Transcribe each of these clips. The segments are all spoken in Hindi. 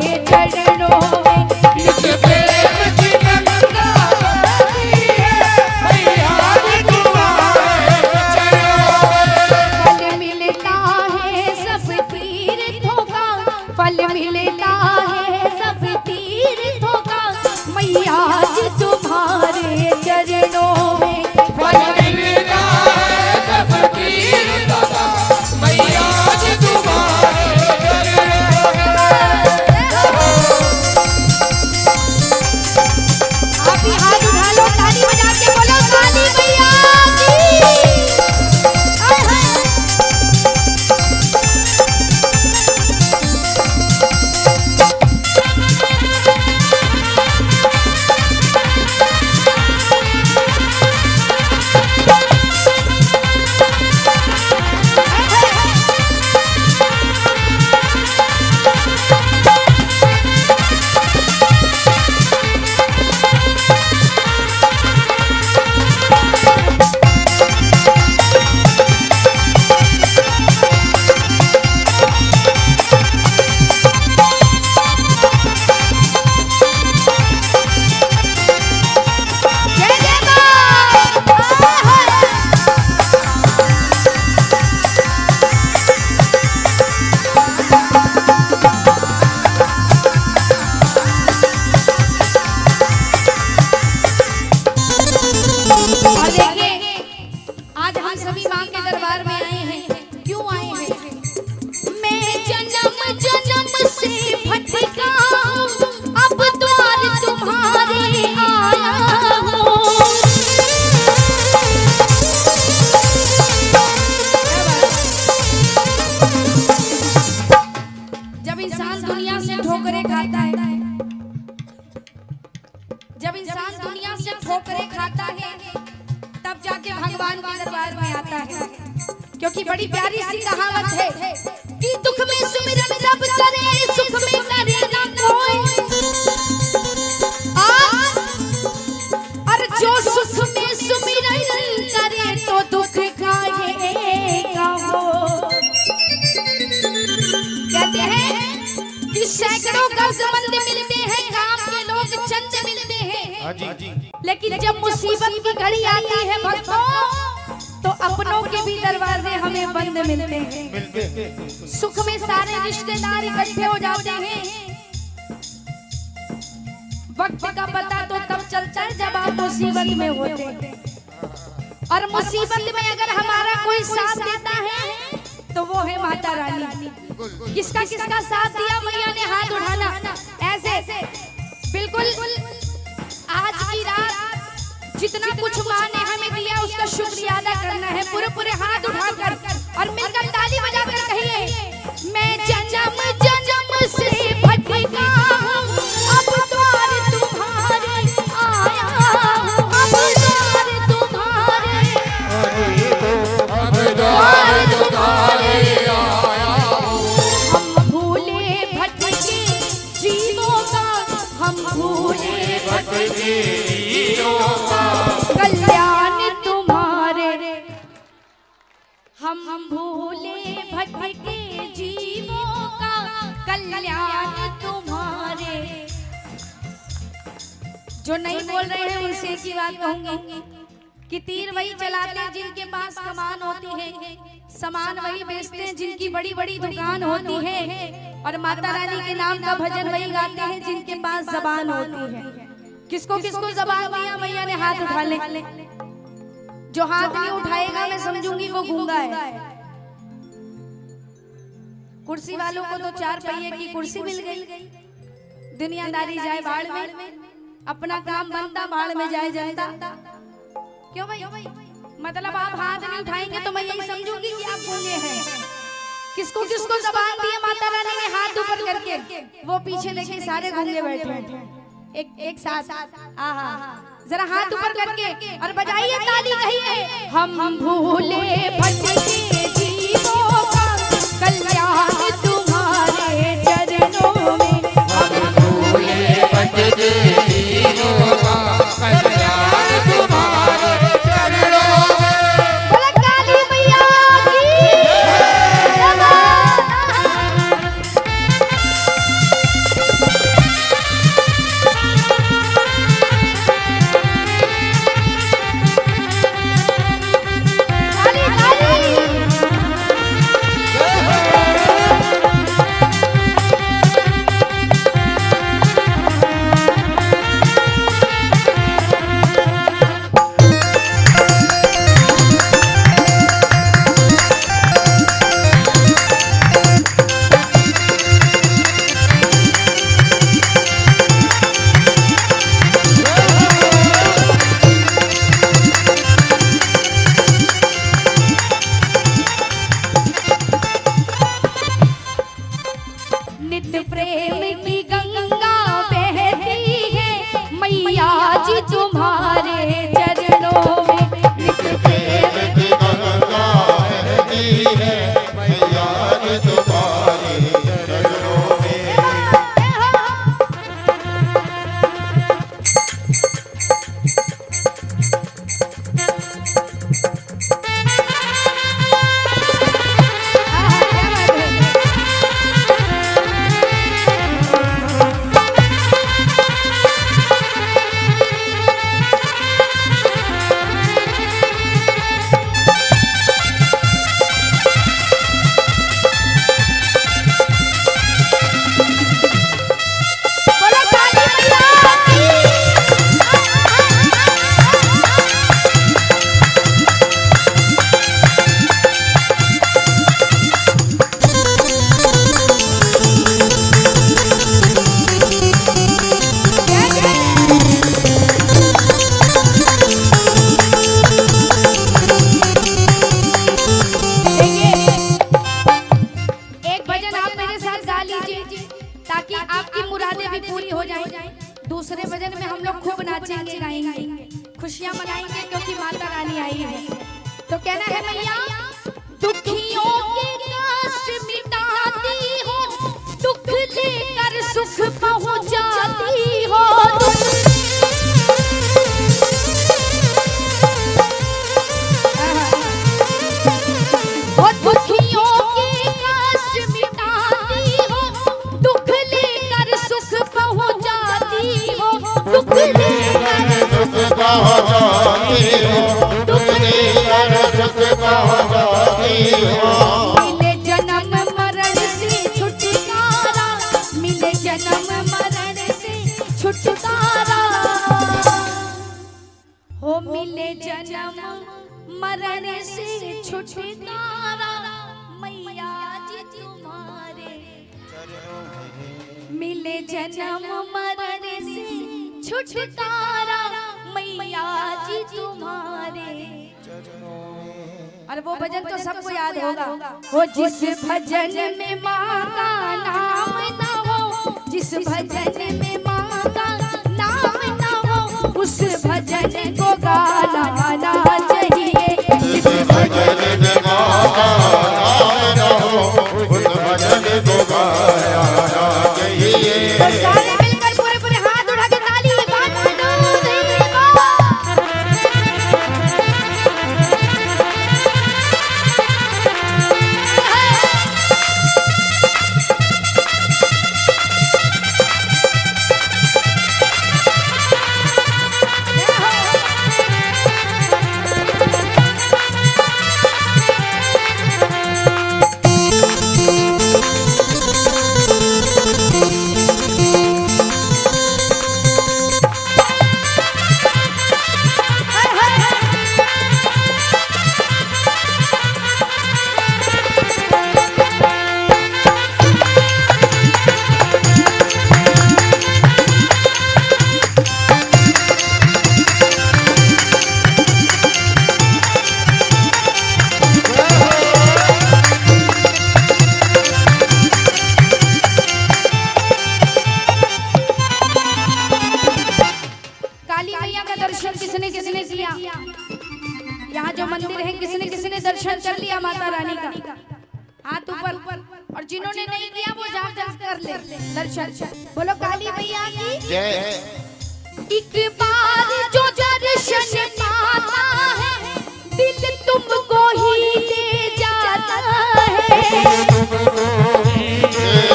चरणों में इस प्रेम की गंगा बहती है मैया जी तुम्हारे चरणों में। फल मिलता है सब तीर्थों का, फल मिलता है सब तीर्थों का मैया जी तुम्हारे चरणों में। फल मिलता है सब तीर्थों का मैया जी तुम्हारे चरणों में। आप भी हाथ उठा लो, ताली बजा के बोलो काली मैया की। हाय हाय। जय जय मां। हाय हाय। और देखिए आज हम सभी मां के दरबार में आए हैं। क्यों आए हैं? मैं जन्म जन्म से भटका अब द्वार तुम्हारे आया हूँ। जब इंसान दुनिया से ठोकरें खाता है, जब इंसान दुनिया से ठोकरें खाता है तब जाके भगवान के दरबार में आता है। क्योंकि बड़ी प्यारी सी कहावत है कि दुख में सुमिरन सब करे, सुख में करे ना कोई। और जो सुख में सुमिरन करे तो दुख खाएगा वो। कहते हैं कि सैकड़ों गजमंद मिलते हैं, काम के लोग चंद मिलते हैं, लेकिन जब मुसीबत की घड़ी आती है भक्तों तो अपनों के भी दरवाजे हमें बंद मिलते हैं। सुख में सारे रिश्तेदार इकट्ठे हो जाते हैं। वक्त का पता तो तब चलता है जब आप मुसीबत में होते हैं। और मुसीबत में अगर हमारा कोई साथ देता है तो वो है माता रानी। किसका किसका साथ दिया मैया ने हाथ उठाना। ऐसे बिल्कुल आज की रात जितना कुछ माँ ने हमें दिया उसका शुक्रिया अदा करना है। पूरे पूरे हाथ उठाकर और मिलकर ताली बजाकर कहिए मैं जन्म जन्म से भटका हूँ अब द्वार तुम्हारे आया हूँ। अब द्वार तुम्हारे अब द्वार तुम्हारे आया हूँ। हम भूले भटके जीवों का, हम भूले भटके जीवों का कल्याण तुम्हारे। हम भूले भटके जीवों का कल्याण तुम्हारे। जो नहीं बोल रहे हैं उनसे एक ही बात कहूंगी कि तीर वही चलाते हैं जिनके पास कमान होती है, सामान वही बेचते हैं जिनकी बड़ी बड़ी दुकान होती है, और माता रानी के नाम का भजन वही गाते हैं जिनके पास जबान होती है। किसको किसको जबान दिया मैया ने हाथ उठा ले। जो हाथ नहीं उठाएगा मैं समझूंगी वो गूंगा है। कुर्सी वालों को तो 4 पहिए की कुर्सी मिल गई। दुनियादारी जाए बाढ़ में, अपना काम बनता बाढ़ में जाए जनता। क्यों भाई? मतलब आप हाथ नहीं उठाएंगे तो मैं यही समझूंगी कि आप गूंगे हैं। किसको किसको जबान दिए माता रानी ने हाथ ऊपर करके, वो पीछे देखिए सारे गूंगे बैठे हैं एक साथ। आहा जरा हाथ ऊपर करके और बजाइए ताली, कहिए हम भूले भटके जीवों का कल्याण तुम्हारे चरणों में। हम भूले भटके जीवों का कल्याण तुम्हारे चरणों में। बोला काली मैया की। प्रेम की गंगा बहती है मैया जी तुम्हारे चरणों में। नित प्रेम की गंगा बहती है मैया जी तुम्हारे चरणों में। बोलो काली मैया की। एक भजन आप मेरे साथ गा लीजिए ताकि आपकी मुरादें भी पूरी हो जाएं। दूसरे भजन में हम लोग खूब नाचेंगे गाएंगे खुशियां मनाएंगे क्योंकि माता रानी आई है। तो कहना है मैया दुखियों के कष्ट मिटाती हो दुख लेकर सुख पहुंचाती हो। दुखियों के कष्ट मिटाती हो दुख लेकर सुख पहुंचाती हो। दुख लेकर सुख पहुंचाती हो दुख लेकर सुख पहुंचाती हो। मिले जन्म मरण से छुटकारा मिले जन्म मरण से छुटकारा हो मिले जन्म मरण से छुटकारा मैया जी तुम्हारे मिले जन्म मरण से छुटकारा मैया जी तुम्हारे। और वो भजन तो सबको याद होगा। वो जिस भजन में माँ का नाम ना हो जिस भजन में माँ का नाम ना हो उस भजन को गाना आना चाहिए। जिस भजन में माँ का नाम न हो उस भजन को गाया जाना चाहिए। तो सारे मिलकर पूरे पूरे हाथ उठा के ताली बजाओ। यहाँ जो मंदिर है किसने किसने दर्शन कर लिया माता रानी का? हाथ ऊपर। और जिन्होंने नहीं किया वो जा कर ले दर्शन। बोलो काली मैया की जय। एक बार जो दर्शन पाता है दिल तुमको ही दे जाता है।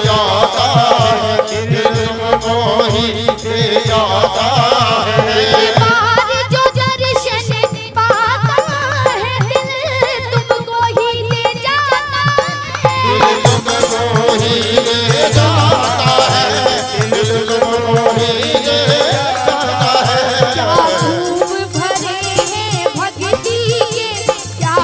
जाता है दिल तुमको ही दे जाता है। एक बार जो दर्शन पाता है दिल तुमको ही दे जाता है। दिल तुमको ही दे जाता है दिल तुमको ही दे जाता है। क्या खूब भरे हैं भक्ति के क्या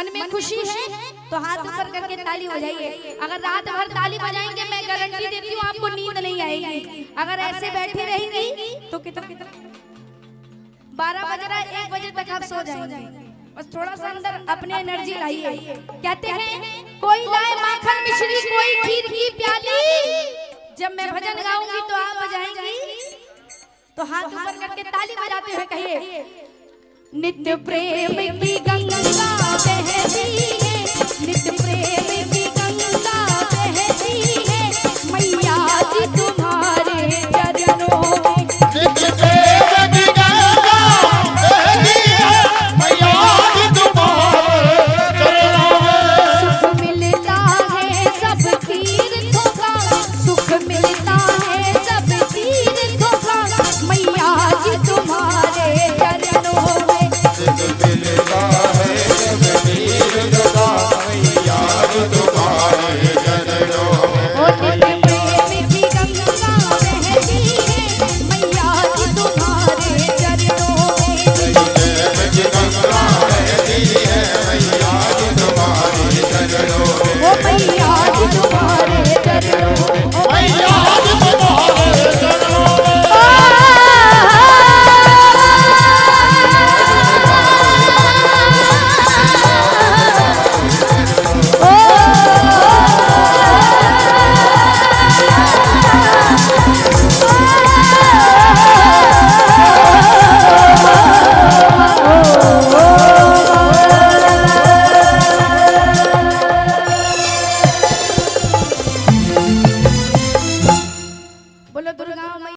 मन में खुशी है तो हाथ ऊपर करके ताली बजाइए। अगर रात भर ताली बजाएंगे मैं गारंटी देती हूँ आपको नींद नहीं आएगी। अगर ऐसे बैठी रहेंगी तो कितना 12 बज रहा है 1 बजे तक आप सो जाएंगे। बस थोड़ा सा अंदर अपने एनर्जी लाइए। कहते हैं कोई लाए माखन मिश्री कोई खीर की प्याली, जब मैं भजन गाऊंगी तो आप बजाएंगी। तो हाथ ऊपर करके ताली बजाते हुए कहिए नित्य प्रेम की गंगा बहे